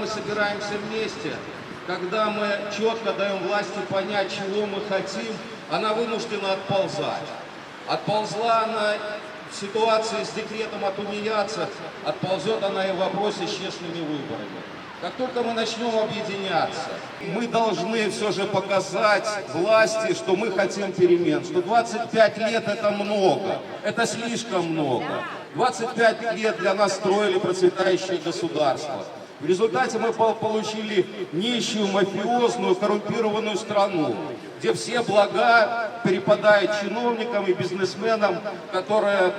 собираемся вместе, когда мы четко даем власти понять, чего мы хотим, она вынуждена отползать. Отползла она в ситуации с декретом о тунеядцах, отползет она и в вопросе с честными выборами. Как только мы начнем объединяться, мы должны все же показать власти, что мы хотим перемен, что 25 лет это много, это слишком много. 25 лет для нас строили процветающее государство. В результате мы получили нищую, мафиозную, коррумпированную страну, где все блага перепадают чиновникам и бизнесменам, которые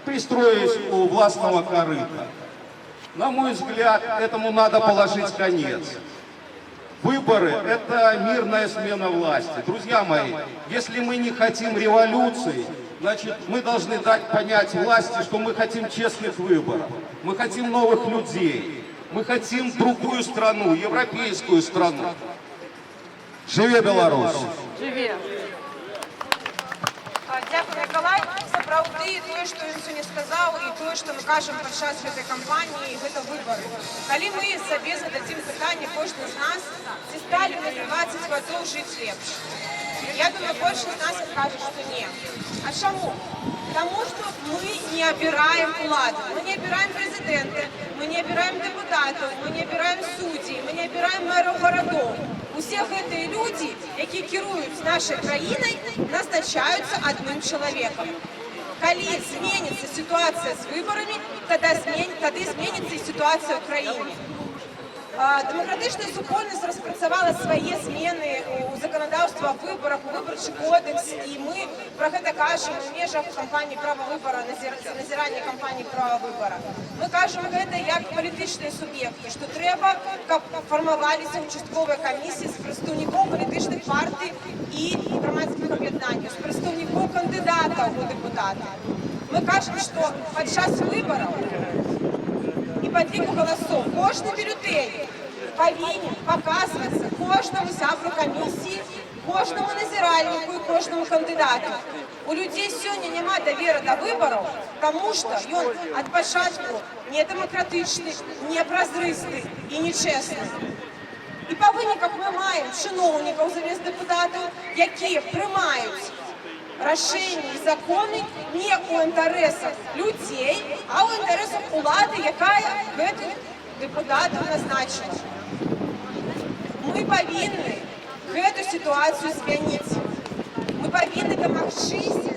пристроились у властного корыта. На мой взгляд, этому надо положить конец. Выборы – это мирная смена власти. Друзья мои, если мы не хотим революции, значит, мы должны дать понять власти, что мы хотим честных выборов, мы хотим новых людей, мы хотим другую страну, европейскую страну. Живе Беларусь! Живе! Дякую, Миколай. Сапраўды, тое, што ён сёння сказаў, і тое, што мы кажам падчас гэтай кампаніі, гэта выбары. Калі мы сабе зададзім пытанне, кожны з нас, ці сталі мы за 20 гадоў жыць лепш? Я думаю, большасць з нас скажа, што не. А чаму? Таму што мы не абіраем уладу, мы не абіраем прэзідэнта, мы не абіраем дэпутатаў, мы не абіраем суддзей, мы не абіраем мэраў гарадоў. Усе гэтыя людзі, якія кіруюць нашай краінай, назначаюцца адным чалавекам. Калі зменіцца сітуацыя з выбарамі, тады зменіцца і сітуацыя ў краіне. Дэмакратычная супольнасць распрацавала свае змены ў заканадаўства аб выбарах, у выбарчы кодэкс, і мы пра гэта кажам у межах кампаніі права выбара, назірання кампаніі права выбара. Мы кажам гэта як палітычныя суб'екты, што трэба, каб фармаваліся участковыя камісіі з прадстаўнікоў палітычных партый і грамадскіх аб'яднанняў, з прадстаўнікоў кандыдатаў у дэпутаты. Мы кажам, што падчас выбараў і падліку галасоў кожны бюлетень павінен паказвацца кожнаму сябру камісіі, кожнаму назіральніку і кожнаму кандыдату. У людзей сёння няма даверы да выбараў, таму што ён ад пачатку недэмакратычны, непразрысты і нечэсны. І па выніках мы маем чыноўнікаў замест дэпутатаў, якія прымаюць рашэнні і законы не ў інтарэсах людзей, а ў інтарэсах улады, якая гэтых дэпутатаў назначыць. Мы павінны гэту сітуацыю змяніць. Мы павінны дамагчыся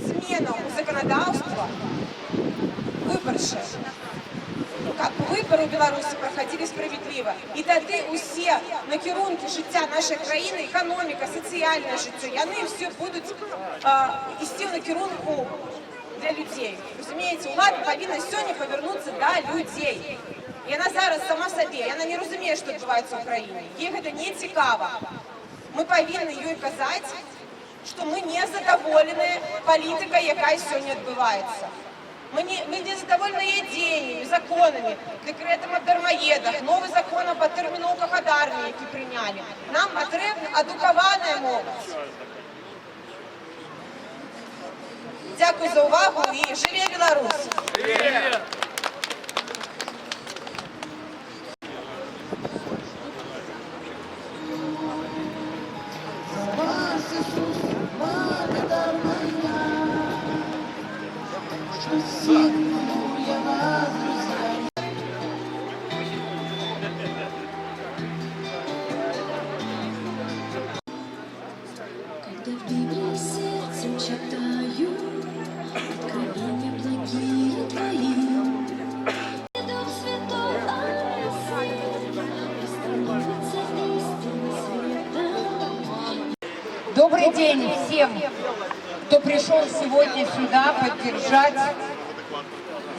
зменаў у заканадаўства выбарчае, каб выборы ў Беларусі праходили справедліва. І тады усе накірункі жыцця нашай краіны, эканоміка, сацыяльнае жыццё, яны все будуць ісці ў накірунку для людзей. Разумееце, улада павінна сёння павярнуцца да людзей. Яна зараз сама сабе, яна не разумее, што адбываецца ў краіне. Ей гэта не цікава. Мы павінны ёй казаць, што мы не задаволеныя палітыкай, якая сёння адбываецца. Мы не задовольны дзеяннями, законами, декретом о дармоедах, новый закон об терміновках ад армії, які прийняли. Нам потрібна адукавана молодь. Дякую за увагу і живе Білорусь! Когда в Библии сердцем читаю откровения благие твои, Дух Святой становится истинным светом. Добрый день всем, кто пришел сегодня сюда поддержать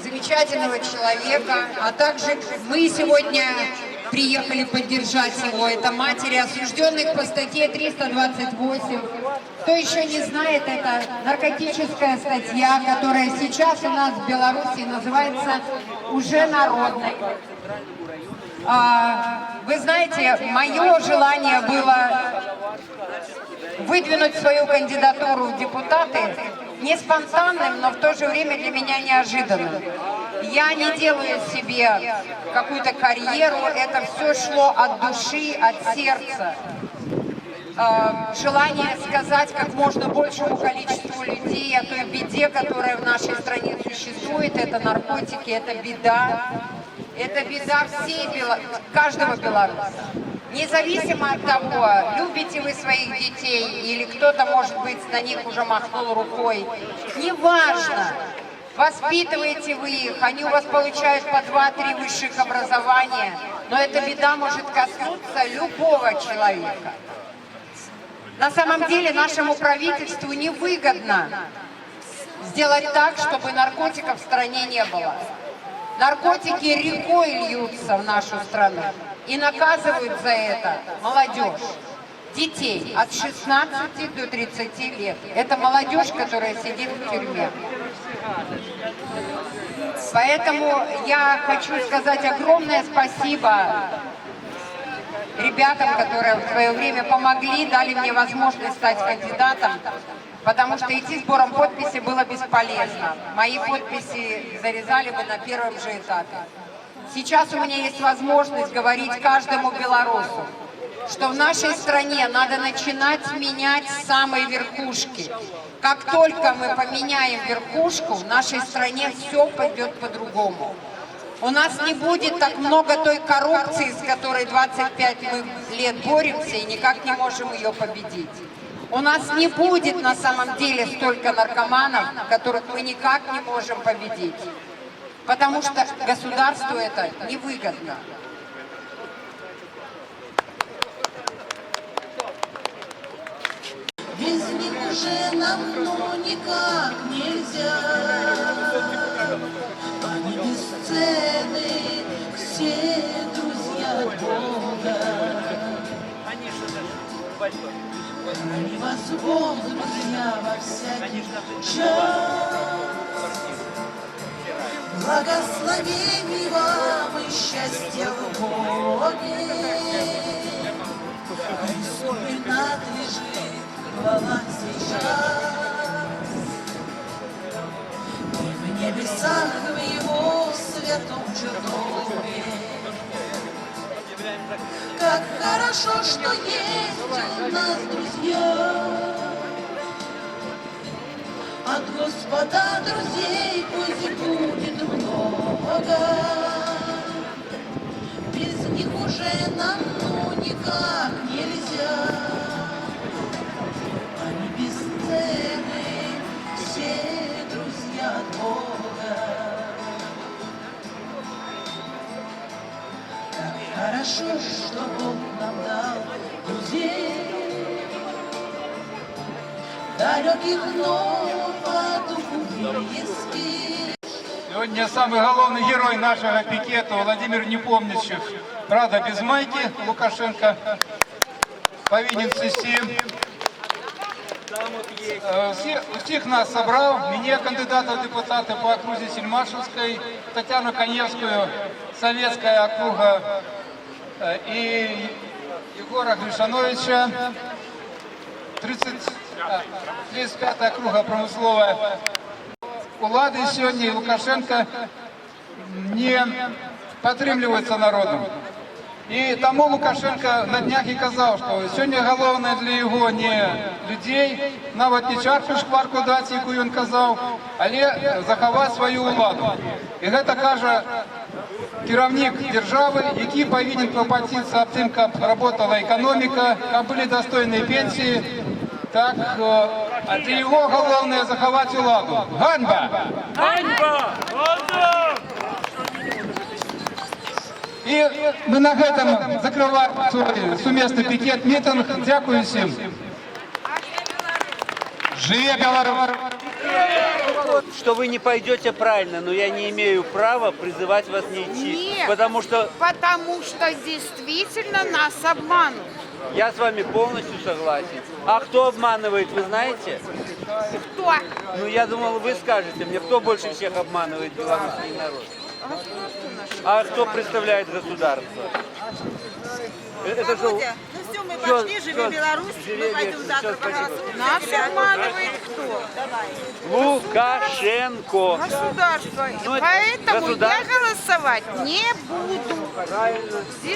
замечательного человека, а также мы сегодня приехали поддержать его. Это матери осужденных по статье 328. Кто еще не знает, это наркотическая статья, которая сейчас у нас в Беларуси называется уже народной. Вы знаете, мое желание было выдвинуть свою кандидатуру в депутаты не спонтанным, но в то же время для меня неожиданным. я не делаю себе какую-то карьеру, это все шло от души, от сердца. Желание сказать как можно большему количеству людей о той беде, которая в нашей стране существует, это наркотики, это беда каждого белоруса. Независимо от того, любите вы своих детей или кто-то, может быть, на них уже махнул рукой, неважно, воспитываете вы их, они у вас получают по 2-3 высших образования, но эта беда может коснуться любого человека. На самом деле нашему правительству невыгодно сделать так, чтобы наркотиков в стране не было. Наркотики рекой льются в нашу страну. И наказывают за это молодежь, детей от 16 до 30 лет. Это молодежь, которая сидит в тюрьме. Поэтому я хочу сказать огромное спасибо ребятам, которые в свое время помогли, дали мне возможность стать кандидатом, потому что идти сбором подписи было бесполезно. Мои подписи зарезали бы на первом же этапе. Сейчас у меня есть возможность говорить каждому белорусу, что в нашей стране надо начинать менять с самой верхушки. Как только мы поменяем верхушку, в нашей стране все пойдет по-другому. У нас не будет так много той коррупции, с которой 25 лет боремся и никак не можем ее победить. У нас не будет на самом деле столько наркоманов, которых мы никак не можем победить. Потому что государству это невыгодно. Без них уже нам ну никак нельзя. Они бесценны, все друзья Бога. Они вас Бог, друзья, во всякий час. Благословений вам и счастья в Боге. Христу принадлежит хвала сейчас. И в небесах, в Его святом чертоге. Как хорошо, что есть у нас друзья. От Господа друзей пусть будет много. Без них уже нам ну никак нельзя. Они бесценны, все друзья от Бога. Как хорошо, что Бог нам дал друзей. Далеких, но по духу близких. Сегодня самый главный герой нашего пикета Владимир Непомнящих. Правда, без майки Лукашенко повинен в системе. Всех нас собрал, меня, кандидата в депутаты по округе Сельмашевской, Татьяну Коневскую, Советская округа, и Егора Гришановича, 35-я округа промысловая. Улады сегодня и Лукашенко не підтримуються народом. І тому Лукашенко на днях і казав, що сьогодні головне для його не людей, навіть не чарку шкварку дати, яку він казав, але заховати свою владу. І це каже керівник держави, який повинен клопотатися об тим, як працювала економіка, як були достойні пенсії. Так, а для його головне заховати владу. Ганьба! Ганьба! І ми на цьому закриваємо свій сумісний пікет-мітинг. Дякую всім. Живе Беларусь! Что вы не пойдете правильно, но я не имею права призывать вас не идти. Нет, потому что действительно нас обманут. я с вами полностью согласен. А кто обманывает, вы знаете? Кто? Ну, я думал, вы скажете мне, кто больше всех обманывает белорусский народ. А кто представляет государство? Это же... Володя, ну все, мы пошли, живи Беларусь, мы пойдем завтра проголосуем. Нас обманывает кто? Лукашенко. Государство. Ну, это Поэтому я государство. голосовать не буду. Правильно. Здесь